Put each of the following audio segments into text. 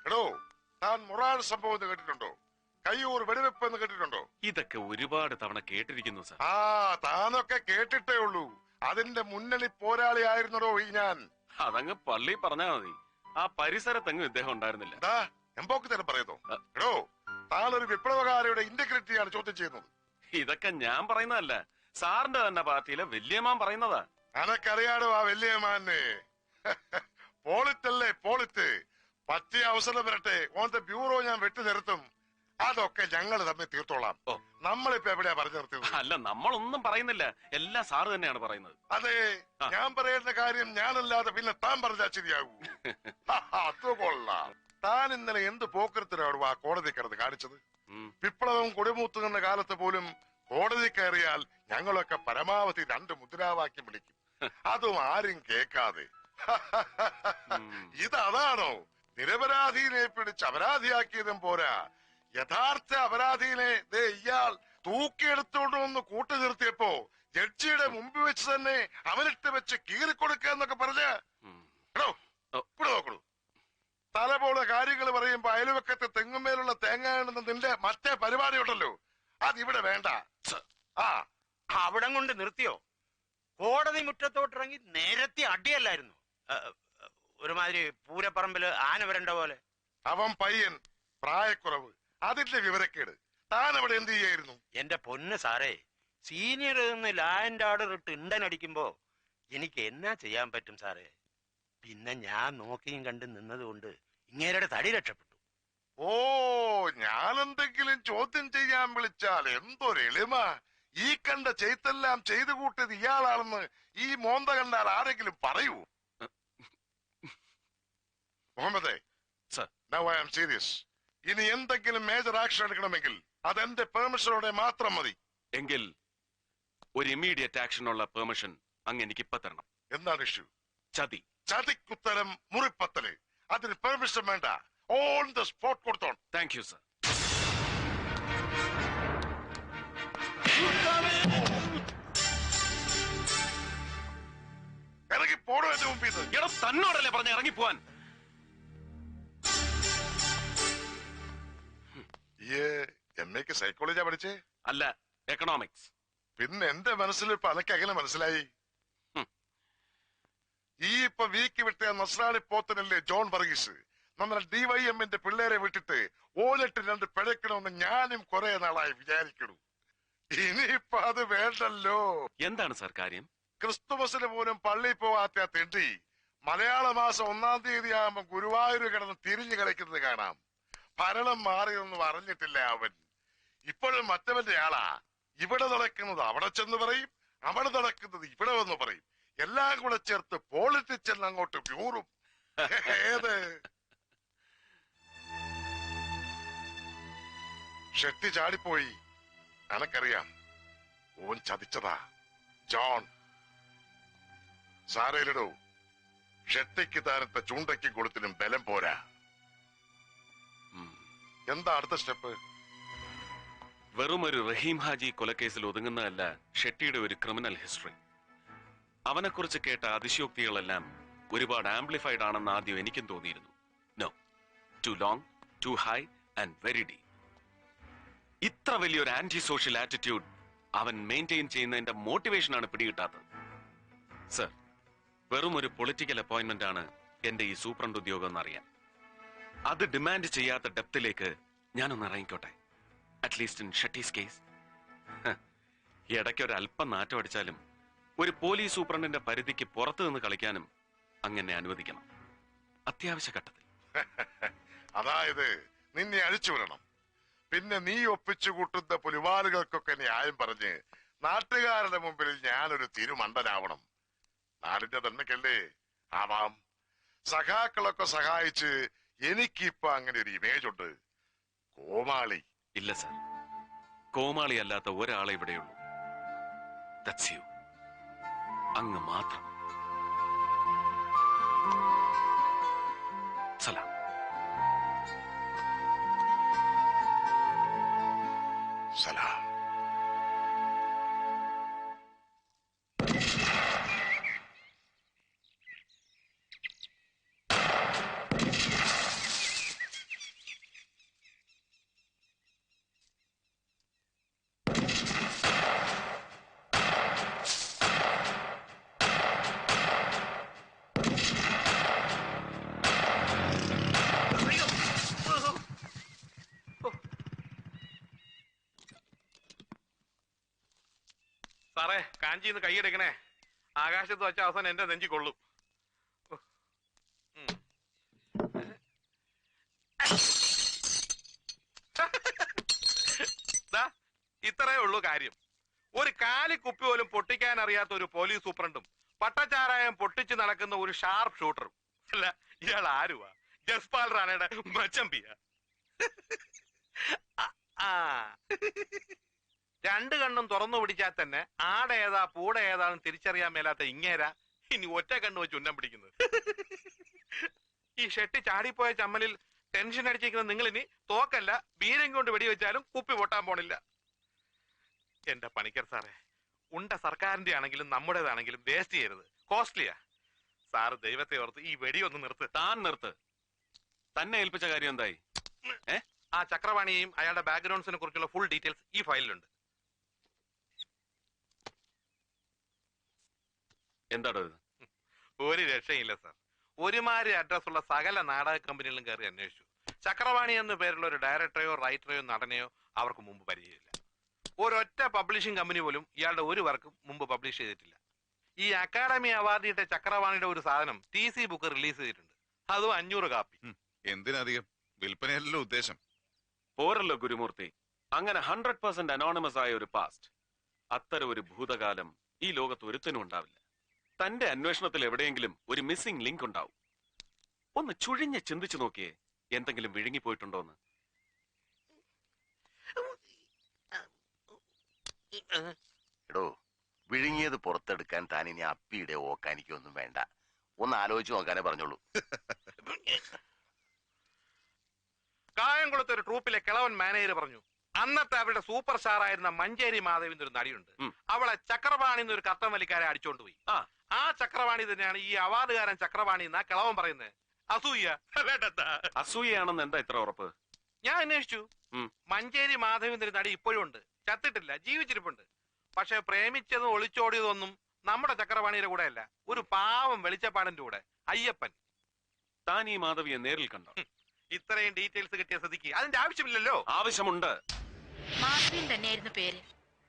എടോ, താൻ മൊറാൾ സംഭവം കേട്ടിട്ടുണ്ടോ? കയ്യൂർ വെടിവെപ്പ് എന്ന് കേട്ടിട്ടുണ്ടോ? ഇതൊക്കെ ഒരുപാട് തവണ കേട്ടിരിക്കുന്നു സാർ. ആ, താനൊക്കെ കേട്ടിട്ടേ ഉള്ളൂ. അതിന്റെ മുന്നണി പോരാളിയായിരുന്നോ ഈ ഞാൻ. അതങ്ങ് പള്ളി പറഞ്ഞാ മതി. ആ പരിസരത്തെങ്ങും ഇദ്ദേഹം ഉണ്ടായിരുന്നില്ല. എന്താ എമ്പോക്ക് തരം പറയുന്നു? എടോ, താനൊരു വിപ്ലവകാരിയുടെ ഇന്റഗ്രിറ്റിയാണ് ചോദ്യം ചെയ്യുന്നത്. ഇതൊക്കെ ഞാൻ പറയുന്നതല്ല, സാറിന്റെ തന്നെ പാർട്ടിയിലെ വല്യമാൻ പറയുന്നതാ. അനക്കറിയാടോ ആ വല്യമാനെ? പോളിറ്റല്ലേ പോളിറ്റ്. പറ്റിയ അവസരം വരട്ടെ, ഓന്റെ ബ്യൂറോ ഞാൻ വെട്ടി നിർത്തും. അതൊക്കെ ഞങ്ങൾ തമ്മിൽ തീർത്തോളാം. നമ്മളിപ്പോ എവിടെയാ പറഞ്ഞു നിർത്തിയത്? അല്ല, നമ്മളൊന്നും പറയുന്നില്ല, എല്ലാം സാറ് തന്നെയാണ് പറയുന്നത്. അതെ, ഞാൻ പറയുന്ന കാര്യം ഞാനല്ലാതെ പിന്നെ താൻ പറഞ്ഞാൽ ശരിയാകൂ. അത് കൊള്ളാം. താൻ ഇന്നലെ എന്ത് പോക്കരത്തിലാണ് ആ കോടതി കിടന്ന് കാണിച്ചത്? വിപ്ലവം കൊടിമൂത്തുന്ന കാലത്ത് പോലും കോടതി കയറിയാൽ ഞങ്ങളൊക്കെ പരമാവധി 2 മുദ്രാവാക്യം വിളിക്കും. അതും ആരും കേൾക്കാതെ. ഇതാണോ നിരപരാധിനെ പിടിച്ച് അപരാധിയാക്കിയതും പോരാ, യഥാർത്ഥ അപരാധിനെ ഇയാൾ തൂക്കിയെടുത്തോണ്ട് വന്ന് കൂട്ടു നിർത്തിയപ്പോ ജഡ്ജിയുടെ മുമ്പിൽ വെച്ച് തന്നെ അവനിട്ട് വെച്ച് കീറിക്കൊടുക്കുക എന്നൊക്കെ പറഞ്ഞ് ഇവിടെ നോക്കണു. തല പോലെ കാര്യങ്ങൾ പറയുമ്പോ അയൽവക്കത്തെ തെങ്ങുമേലുള്ള തേങ്ങ എന്ന നിന്റെ മറ്റേ പരിപാടി ഉണ്ടല്ലോ, അതിവിടെ വേണ്ട. ആ, അവിടം കൊണ്ട് നിർത്തിയോ? കോടതി മുറ്റത്തോട്ടിറങ്ങി നേരത്തെ അടിയല്ലായിരുന്നു? ഒരുമാതിരി പൂരപ്പറമ്പില് ആന വരണ്ട പോലെ. അവൻ പയ്യൻ, പ്രായക്കുറവ്, അതിന്റെ വിവരക്കേട്. താൻ അവിടെ എന്ത് ചെയ്യായിരുന്നു? എന്റെ പൊന്ന് സാറേ, സീനിയർ നിന്ന് ലാൻഡ് ഓർഡർ ഇട്ട് ഇണ്ടനടിക്കുമ്പോ എനിക്ക് എന്നാ ചെയ്യാൻ പറ്റും സാറേ? പിന്നെ ഞാൻ നോക്കിയും കണ്ട് നിന്നതുകൊണ്ട് ഇങ്ങേരുടെ തടി രക്ഷപ്പെട്ടു. ഓ, ഞാനെന്തെങ്കിലും ചോദ്യം ചെയ്യാൻ വിളിച്ചാൽ എന്തൊരു എളിമ! ഈ കണ്ട ചെയ്തെല്ലാം ചെയ്തു കൂട്ടിയത് ഇയാളാണെന്ന് ഈ മോന്ത കണ്ടാൽ ആരെങ്കിലും പറയൂ? മുഹമ്മദേ, നൗ ഐ ആം സീരിയസ്. ഇനി എന്തെങ്കിലും മേജർ ആക്ഷൻ എടുക്കണമെങ്കിൽ അതെന്റെ പെർമിഷനോടെ മാത്രം മതി. എങ്കിൽ ഒരു ഇമ്മീഡിയറ്റ് ആക്ഷനുള്ള പെർമിഷൻ അങ്ങ് എനിക്ക് ഇപ്പൊ തരണം. എന്താണ് ഇഷ്യൂ? ചതി. ചതിക്കുത്തരം മുറിപ്പത്തല്. അതിന് പെർമിഷൻ വേണ്ട, ഓൺ ദ സ്പോട്ട് കൊടുത്തോൺ. Thank you sir. ഇറങ്ങി പോടോ എന്റെ മുമ്പിൽ. തന്നോടല്ലേ പറഞ്ഞ ഇറങ്ങിപ്പോവാൻ? എമ്മയ്ക്ക് സൈക്കോളജിയാ പഠിച്ചേ? അല്ല, എക്കണോമിക്സ്. പിന്നെ എന്റെ മനസ്സിൽ ഇപ്പൊ അതൊക്കെ എങ്ങനെ മനസ്സിലായി? ഈ ഇപ്പൊ വീക്ക് വിട്ട നസ്രാണി പോത്തനല്ലേ ജോൺ വർഗീസ്, നമ്മുടെ DYMന്റെ പിള്ളേരെ വിട്ടിട്ട് ഓലിട്ട് 2 പിഴക്കണമെന്ന് ഞാനും കുറെ നാളായി വിചാരിക്കണു. ഇനിയിപ്പൊ അത് വേണ്ടല്ലോ. എന്താണ് സർ കാര്യം? ക്രിസ്തുമസിന് പോലും പള്ളിയിൽ പോകാത്ത തെണ്ടി മലയാള മാസം 1-ാം തീയതി ആകുമ്പോ ഗുരുവായൂർ കിടന്ന് തിരിഞ്ഞു കളിക്കുന്നത് കാണാം. ഭരണം മാറിയൊന്നും അറിഞ്ഞിട്ടില്ല അവൻ. ഇപ്പോഴും മറ്റവന്റെ ആളാ. ഇവിടെ നടക്കുന്നത് അവിടെ ചെന്ന് പറയും, അവിടെ നടക്കുന്നത് ഇവിടെ വന്ന് പറയും. എല്ലാം കൂടെ ചേർത്ത് പോളിറ്റിക്സ് എന്ന് അങ്ങോട്ട് വ്യൂറും. ഏത് ഷെട്ടി ചാടിപ്പോയി, എനക്കറിയാം. ഓൻ ചതിച്ചതാ ജോൺ. സാരയിലിടൂ, ഷെട്ടിക്ക് താനത്തെ ചൂണ്ടയ്ക്കും കൊളുത്തിനും ബലം പോരാ. എന്താ അടുത്ത സ്റ്റെപ്പ്? വെറും ഒരു റഹീം ഹാജി കൊലക്കേസിൽ ഒതുങ്ങുന്നതല്ല ഷെട്ടിയുടെ ഒരു ക്രിമിനൽ ഹിസ്റ്ററി. അവനെക്കുറിച്ച് കേട്ട അതിശയോക്തികളെല്ലാം ഒരുപാട് ആംപ്ലിഫൈഡ് ആണെന്ന് ആദ്യം എനിക്കും തോന്നിയിരുന്നു. No, too long, too high and very deep. ഇത്ര വലിയൊരു ആന്റി സോഷ്യൽ ആറ്റിറ്റ്യൂഡ് അവൻ മെയിൻറ്റെയിൻ ചെയ്യുന്നതിന്റെ മോട്ടിവേഷനാണ് പിടികിട്ടാത്തത്. സർ, വെറും ഒരു പൊളിറ്റിക്കൽ അപ്പോയിന്റ്മെന്റ് ആണ് എന്റെ ഈ സൂപ്രണ്ട് ഉദ്യോഗം എന്നറിയാൻ. അത് ഡിമാൻഡ് ചെയ്യാത്ത ഡെപ്തിലേക്ക് ഞാനൊന്ന് ഇറങ്ങിക്കോട്ടെ, അറ്റ്ലീസ്റ്റ് ഇൻ ഷട്ടീസ് കേസ്. ഇടയ്ക്ക് ഒരു അല്പം നാറ്റം അടിച്ചാലും ഒരു പോലീസ് സൂപ്രണ്ടിന്റെ പരിധിക്ക് പുറത്തു നിന്ന് കളിക്കാനും അങ്ങനെ അനുവദിക്കണം, അത്യാവശ്യ ഘട്ടത്തിൽ. അതായത് നിന്നെ അഴിച്ചു വിടണം. പിന്നെ നീ ഒപ്പിച്ചു കൂട്ടുന്ന പുലിവാലുകൾക്കൊക്കെ ന്യായം പറഞ്ഞ് നാട്ടുകാരുടെ മുമ്പിൽ ഞാനൊരു തിരുമണ്ടനാവണം. നാടിന്റെ തന്നെക്കല്ലേ ആവാം. സഖാക്കളൊക്കെ സഹായിച്ച് എനിക്കിപ്പോ അങ്ങനെ ഒരു ഇമേജ് ഉണ്ട്. കോമാളി ഇല്ല സർ, കോമാളി അല്ലാത്ത ഒരാളെ ഇവിടെയുള്ളൂ. That's U. അങ്ങ് മാത്രം. സലാം. സലാം. സാറേ കാഞ്ചിന്ന് കൈയെടുക്കണേ. ആകാശത്ത് വെച്ച അവസാനം എന്റെ നെഞ്ചി കൊള്ളും. ഇത്രയേ ഉള്ളൂ കാര്യം. ഒരു കാലി കുപ്പി പോലും പൊട്ടിക്കാൻ അറിയാത്ത ഒരു പോലീസ് സൂപ്രണ്ടും പട്ടച്ചാരായം പൊട്ടിച്ച് നടക്കുന്ന ഒരു ഷാർപ്പ് ഷൂട്ടറും. അല്ല, ഇയാൾ ആരുവാ? ജസ്പാൽ റാണയുടെ മച്ചമ്പിയ. രണ്ടു കണ്ണും തുറന്നു പിടിച്ചാൽ തന്നെ ആടേതാ പൂട ഏതാണെന്ന് തിരിച്ചറിയാൻ മേലാത്ത ഇങ്ങേരാ ഇനി ഒറ്റ കണ്ണു വെച്ച് ഉന്നം പിടിക്കുന്നത്. ഈ ഷെട്ടി ചാടിപ്പോയ ചമ്മലിൽ ടെൻഷൻ അടിച്ചിരിക്കുന്ന നിങ്ങൾ ഇനി തോക്കല്ല വീരം കൊണ്ട് വെടിവെച്ചാലും കുപ്പി പൊട്ടാൻ പോണില്ല. എന്റെ പണിക്കർ സാറേ, ഉണ്ട സർക്കാരിന്റെ ആണെങ്കിലും നമ്മുടേതാണെങ്കിലും വേസ്റ്റ് ചെയ്യരുത്. കോസ്റ്റ്ലിയാ. സാറ് ദൈവത്തെ ഓർത്ത് ഈ വെടി ഒന്ന് നിർത്ത്. താൻ നിർത്ത്. തന്നെ ഏൽപ്പിച്ച കാര്യം എന്തായി? ആ ചക്രവാണിയെയും അയാളുടെ ബാക്ക്ഗ്രൗണ്ട്സിനെ കുറിച്ചുള്ള ഫുൾ ഡീറ്റെയിൽസ് ഈ ഫയലിലുണ്ട്. എന്താടോ ഇത്? ഒരു രക്ഷയില്ല സാർ. ഒരുമാതിരി അഡ്രസ് ഉള്ള സകല നാടക കമ്പനികളിലും കയറി അന്വേഷിച്ചു. ചക്രവാണി എന്ന പേരുള്ള ഒരു ഡയറക്ടറെയോ റൈറ്ററെയോ നടനെയോ അവർക്ക് മുമ്പ് പരിചയമില്ല. ഒരൊറ്റ പബ്ലിഷിംഗ് കമ്പനി പോലും ഇയാളുടെ ഒരു വർക്കും മുമ്പ് പബ്ലിഷ് ചെയ്തിട്ടില്ല. ഈ അക്കാഡമി അവാർഡ് കിട്ടിയ ചക്രവാണിയുടെ ഒരു സാധനം TC ബുക്ക് റിലീസ് ചെയ്തിട്ടുണ്ട്. അതും 500 കാപ്പി. എന്തിനധികം? വിൽപ്പനയല്ലോ ഉദ്ദേശം. പോരല്ലോ ഗുരുമൂർത്തി. അങ്ങനെ 100% അനോണിമസ് ആയ ഒരു പാസ്റ്റ്, അത്തരം ഒരു ഭൂതകാലം ഈ ലോകത്ത് ഒരുത്തനും ഉണ്ടാവില്ല. തന്റെ അന്വേഷണത്തിൽ എവിടെയെങ്കിലും ഒരു മിസ്സിംഗ് ലിങ്ക് ഉണ്ടാവും. ഒന്ന് ചുഴിഞ്ഞ് ചിന്തിച്ചു നോക്കിയേ, എന്തെങ്കിലും വിഴുങ്ങിപ്പോയിട്ടുണ്ടോന്ന്. എടോ, വിഴുങ്ങിയത് പുറത്തെടുക്കാൻ താൻ ഇനി അപ്പിയുടെ ഓക്കാനിക്കൊന്നും വേണ്ട. ഒന്ന് ആലോചിച്ച് നോക്കാനേ പറഞ്ഞോളൂ. കായംകുളത്ത് ഒരു ട്രൂപ്പിലെ കിളവൻ മാനേജർ പറഞ്ഞു, അന്നത്തെ അവരുടെ സൂപ്പർ സ്റ്റാർ ആയിരുന്ന മഞ്ചേരി മാധവിന്റെ ഒരു നടിയുണ്ട്, അവളെ ചക്രവാണി എന്നൊരു കർത്തം വലിക്കാരെ അടിച്ചോണ്ടുപോയി. ആ ചക്രവാണി തന്നെയാണ് ഈ അവാർഡുകാരൻ ചക്രവാണി എന്നാ കിളവൻ പറയുന്നത്. അസൂയ. അസൂയാണെന്ന് എന്താ ഇത്ര ഉറപ്പ്? ഞാൻ അന്വേഷിച്ചു. മഞ്ചേരി മാധവിന്റെ നടി ഇപ്പോഴും ഉണ്ട്. ചത്തിട്ടില്ല, ജീവിച്ചിരിപ്പുണ്ട്. പക്ഷെ പ്രേമിച്ചതും ഒളിച്ചോടിയതൊന്നും നമ്മുടെ ചക്രവാണിയുടെ കൂടെ അല്ല, ഒരു പാവം വെളിച്ചപ്പാടിന്റെ കൂടെ, അയ്യപ്പൻ. താൻ ഈ മാധവിയെ നേരിൽ കണ്ടോ? ഇത്രയും ഡീറ്റെയിൽസ് കിട്ടിയ സ്ഥിതിക്ക് അതിന്റെ ആവശ്യമില്ലല്ലോ. ആവശ്യമുണ്ട്. മാധവിൻ തന്നെയായിരുന്നു പേര്.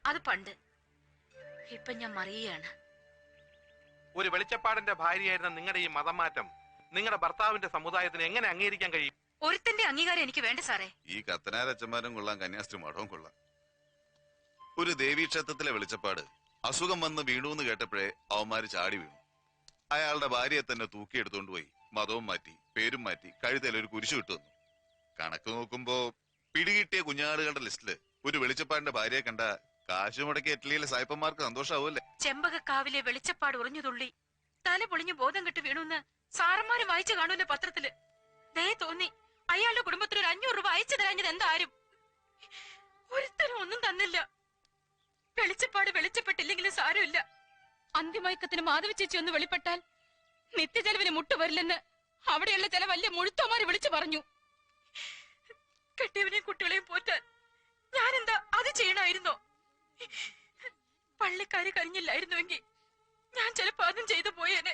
അത് പണ്ട്. ഇപ്പൊ ഞാൻ മറിയാണ്. ഒരു വെളിച്ചപ്പാടിന്റെ ഭാര്യയായിരുന്ന നിങ്ങളുടെ ഈ മതം മാറ്റം നിങ്ങളുടെ ഭർത്താവിന്റെ സമുദായത്തിന് എങ്ങനെ അംഗീകരിക്കാൻ കഴിയും? ഒരുത്തന്റെ അംഗീകാരം എനിക്ക് വേണ്ട സാറേ. ഈ കത്തനാരച്ചന്മാരും കൊള്ളാം, കന്യാസ്ത്രീ മഠവും കൊള്ളാം. ഒരു ദേവീക്ഷേത്രത്തിലെ വെളിച്ചപ്പാട് അസുഖം വന്ന് വീണൂന്ന് കേട്ടപ്പോഴേ അവന്മാര് ചാടി വീണു. അയാളുടെ ഭാര്യയെ തന്നെ തൂക്കിയെടുത്തോണ്ട് പോയി മതവും മാറ്റി പേരും മാറ്റി കഴുത്തേലൊരു കുരിശു ഇട്ടു വന്നു. കണക്ക് നോക്കുമ്പോ പിടികിട്ടിയ കുഞ്ഞാടുകളുടെ ലിസ്റ്റില് ഒരു വെളിച്ചപ്പാടിന്റെ ഭാര്യയെ കണ്ട കാശു മുടക്കി ഇറ്റലിയിലെ സായിപ്പന്മാർക്ക് സന്തോഷാവൂല്ലേ? ചെമ്പകക്കാവിലെ വെളിച്ചപ്പാട് ഉറഞ്ഞു തുള്ളി തല പൊളിഞ്ഞു ബോധം കെട്ട് വീണുന്ന് സാറന്മാര് വായിച്ചു കാണൂല്ലേ പത്രത്തില്. ദേ തോന്നി അയാളുടെ കുടുംബത്തിന് ഒരു 500 രൂപ അയച്ചു തരാഞ്ഞത് എന്താരും. ഒരുത്തരും ഒന്നും തന്നില്ല. വെളിച്ചപ്പാട് വെളിച്ചപ്പെട്ടില്ലെങ്കിലും സാരമില്ല, അന്തിമയക്കത്തിന് മാധവി ചേച്ചി ഒന്ന് വെളിപ്പെട്ടാൽ നിത്യചെലവിന് മുട്ടുവരില്ലെന്ന് അവിടെയുള്ള ചില വലിയ മുഴുത്തോമാര് വിളിച്ചു പറഞ്ഞു. കെട്ടിയവനെയും കുട്ടികളെയും പോറ്റാൻ ഞാനെന്താ അത് ചെയ്യണമായിരുന്നോ? പള്ളിക്കാര് കഴിഞ്ഞില്ലായിരുന്നുവെങ്കിൽ ഞാൻ ചിലപ്പോ അതും ചെയ്തു പോയേനെ.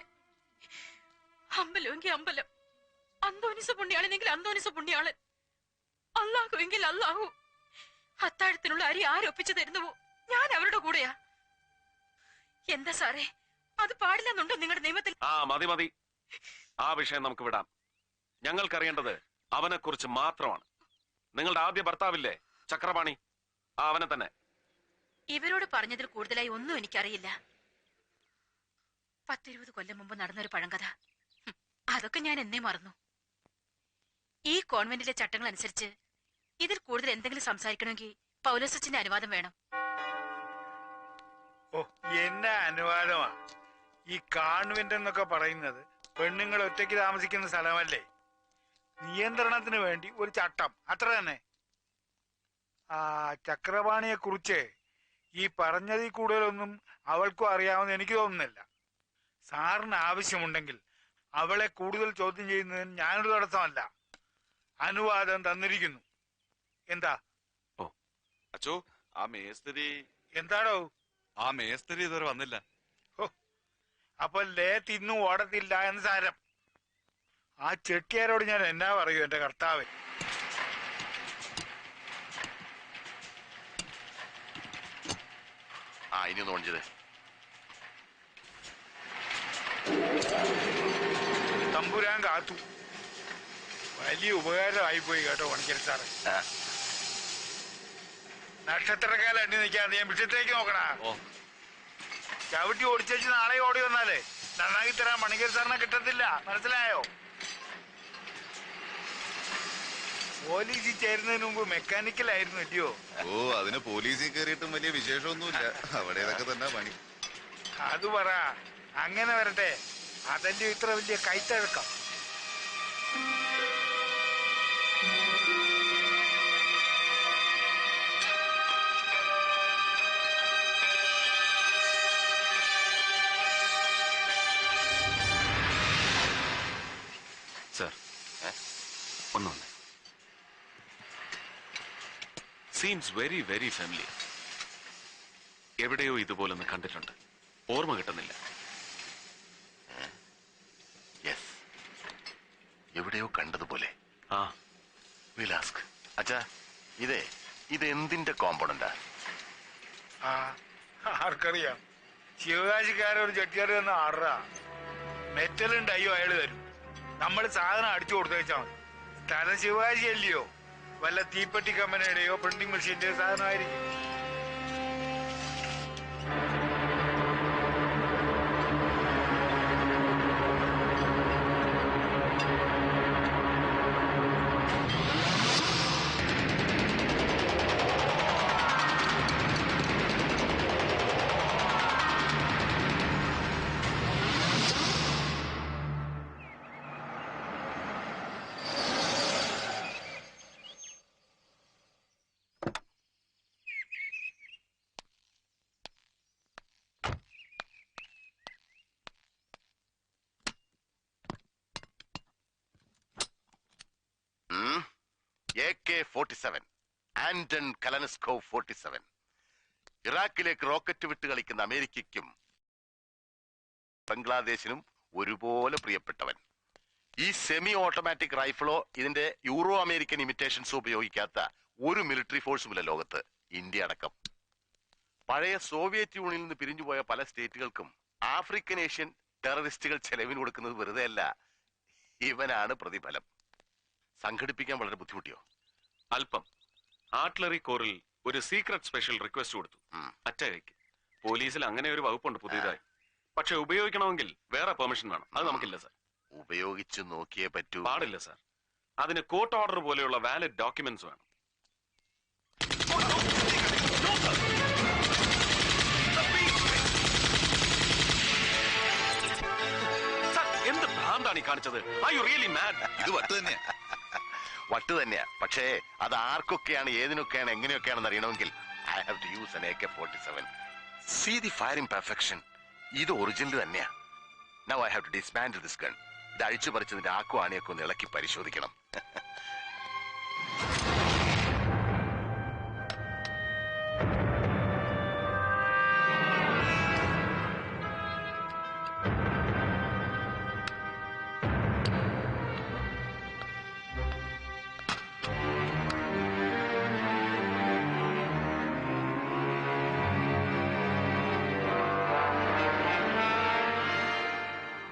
അമ്പലമെങ്കിൽ അമ്പലം, അന്തോനിസ പുണ്യാളെങ്കിൽ അന്തോനിസ പുണ്യാളൻ, അല്ലാഹു എങ്കിൽ അല്ലാഹു. അത്താഴത്തിനുള്ള അരി ആരൊപ്പിച്ചു തരുന്നുവോ ഞാൻ അവരുടെ കൂടെയാ. എന്താ സാറേ, അത് പാടില്ലെന്നുണ്ടോ നിങ്ങളുടെ നിയമത്തിൽ? മതി മതി, ആ വിഷയം നമുക്ക് വിടാം. ഞങ്ങൾക്കറിയേണ്ടത് അവനെ കുറിച്ച് മാത്രമാണ്. നിങ്ങളുടെ ആദ്യ ഭർത്താവില്ലേ ചക്രപാണി, അവനെ തന്നെ. ഇവരോട് പറഞ്ഞതിൽ കൂടുതലായി ഒന്നും എനിക്കറിയില്ല. 10-20 കൊല്ലം മുമ്പ് നടന്നൊരു പഴങ്കഥ, അതൊക്കെ ഞാൻ എന്നേ മറന്നു. ഈ കോൺവെന്റിലെ ചട്ടങ്ങൾ അനുസരിച്ച് ഇതിൽ കൂടുതൽ എന്തെങ്കിലും സംസാരിക്കണമെങ്കിൽ പൗലോസച്ചന്റെ അനുവാദം വേണം. ഓ, എന്നെ അനുവാദമാ? ഈ കോൺവെന്റ് എന്നൊക്കെ പറയുന്നത് പെണ്ണുങ്ങൾ ഒറ്റയ്ക്ക് താമസിക്കുന്ന സ്ഥലമല്ലേ? നിയന്ത്രണത്തിന് വേണ്ടി ഒരു ചട്ടം, അത്ര തന്നെ. ആ ചക്രപാണിയെ കുറിച്ച് ഈ പറഞ്ഞതിൽ കൂടുതലൊന്നും അവൾക്കും അറിയാമെന്ന് എനിക്ക് തോന്നുന്നില്ല. സാറിന് ആവശ്യമുണ്ടെങ്കിൽ അവളെ കൂടുതൽ ചോദ്യം ചെയ്യുന്നതിന് ഞാനൊരു തടസ്സമല്ല. അനുവാദം തന്നിരിക്കുന്നു. എന്താ? ഓ അച്ചോ, ആ മേസ്തിരി എന്താടോ? ആ മേസ്തിരി ഇതുവരെ വന്നില്ല. അപ്പൊ ലേ തിന്നു ഓടത്തില്ല എന്ന് സാരം. ആ ചെട്ടിയാരോട് ഞാൻ എന്നാ പറയൂ എന്റെ കർത്താവ്? ആ ഇനി ഒന്ന് ഓൺ ചെയ്തേ. തമ്പുരാൻ കാത്തു. വലിയ ഉപകാരമായിപ്പോയി കേട്ടോ പണിക്കർ സാറ്. നക്ഷത്രക്കാലം എണ്ണി നിൽക്കാതെ ഞാൻ വിഷയത്തേക്ക് നോക്കണ. ചവിട്ടി ഓടിച്ചു നാളെ ഓടി വന്നാലേ നന്നാക്കി തരാൻ പണിക്കർ സാറിനെ കിട്ടത്തില്ല, മനസ്സിലായോ? പോലീസിൽ ചേരുന്നതിന് മുമ്പ് മെക്കാനിക്കലായിരുന്നു ഇല്ലയോ? ഓ, അതിന് പോലീസിൽ കയറിയിട്ടും വലിയ വിശേഷമൊന്നുമില്ല. അവിടെ ഇതൊക്കെ തന്നെ പണി. അത് പറ, അങ്ങനെ വരട്ടെ. അതല്ലേ ഇത്ര വലിയ കൈത്തഴക്കം. സർ, ഒന്നൊന്ന്. Seems very very familiar. എവിടെയോ ഇതുപോലൊന്ന് കണ്ടിട്ടുണ്ട്, ഓർമ്മ കിട്ടുന്നില്ല. എവിടെയോ കണ്ടതുപോലെ. ആ, വിലാസ്ക് അച്ഛാ, ഇത് എന്തിന്റെ കോമ്പൗണ്ടാ? ആർക്കറിയാം. ശിവകാശിക്കാരൊരു ചെട്ടിയാറ് തന്ന ആറാ മെറ്റലും ഡയ്യോ അയാൾ തരും. നമ്മൾ സാധനം അടിച്ചു കൊടുത്തേച്ചാൽ മതി. സ്ഥലം ശിവകാശി അല്ലയോ, വല്ല തീപ്പെട്ടി കമ്പനിയുടെയോ പ്രിന്റിംഗ് മെഷീന്റെയോ സാധനമായിരിക്കും. AK-47 Anton Kalashnikov 47. ഇറാഖിലേക്ക് റോക്കറ്റ് വിട്ട് കളിക്കുന്ന അമേരിക്കയ്ക്കും ബംഗ്ലാദേശിനും ഒരുപോലെ പ്രിയപ്പെട്ടവൻ. ഈ സെമി ഓട്ടോമാറ്റിക് റൈഫിളോ ഇതിന്റെ യൂറോ അമേരിക്കൻ ഇമിറ്റേഷൻസോ ഉപയോഗിക്കാത്ത ഒരു മിലിറ്ററി ഫോഴ്സുമില്ല ലോകത്ത്, ഇന്ത്യ അടക്കം. പഴയ സോവിയറ്റ് യൂണിയനിൽ നിന്ന് പിരിഞ്ഞുപോയ പല സ്റ്റേറ്റുകൾക്കും ആഫ്രിക്കൻ ഏഷ്യൻ ടെററിസ്റ്റുകൾ ചെലവിന് കൊടുക്കുന്നത് വെറുതെ അല്ല, ഇവനാണ് പ്രതിഫലം. സംഘടിപ്പിക്കാൻ വളരെ ബുദ്ധിമുട്ടിയോ? അല്പം. ആർട്ടിലറി കോറിൽ ഒരു സീക്രട്ട് സ്പെഷ്യൽ റിക്വസ്റ്റ് കൊടുത്തു, അറ്റാക്ക്. പോലീസിൽ അങ്ങനെ ഒരു വകുപ്പുണ്ട് പുതിയതായി. പക്ഷെ ഉപയോഗിക്കണമെങ്കിൽ വേറെ പെർമിഷൻ വേണം. അത് നമുക്കില്ല സാർ. ഉപയോഗിച്ചു നോക്കിയേ പറ്റൂ. പാടില്ല സാർ. അതിന് കോർട്ട് ഓർഡർ പോലെയുള്ള വാലിഡ് ഡോക്യുമെന്റ്സ് വേണം. എന്ത് ഭ്രാന്താണ് ഈ കാണിച്ചത്? Are you really mad? ഇത് വട്ട് തന്നെയാ. വട്ട് തന്നെയാ. പക്ഷേ അത് ആർക്കൊക്കെയാണ്, ഏതിനൊക്കെയാണ്, എങ്ങനെയൊക്കെയാണെന്ന് അറിയണമെങ്കിൽ I have to use an AK-47. See the firing perfection. ഇത് ഒറിജിനൽ തന്നെയാ. Now I have to dismantle this gun. ഇത് അഴിച്ചു പറിച്ചതിന്റെ ആക്കോ ആണിയൊക്കെ ഒന്ന് ഇളക്കി പരിശോധിക്കണം.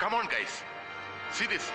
Come on, guys. See this.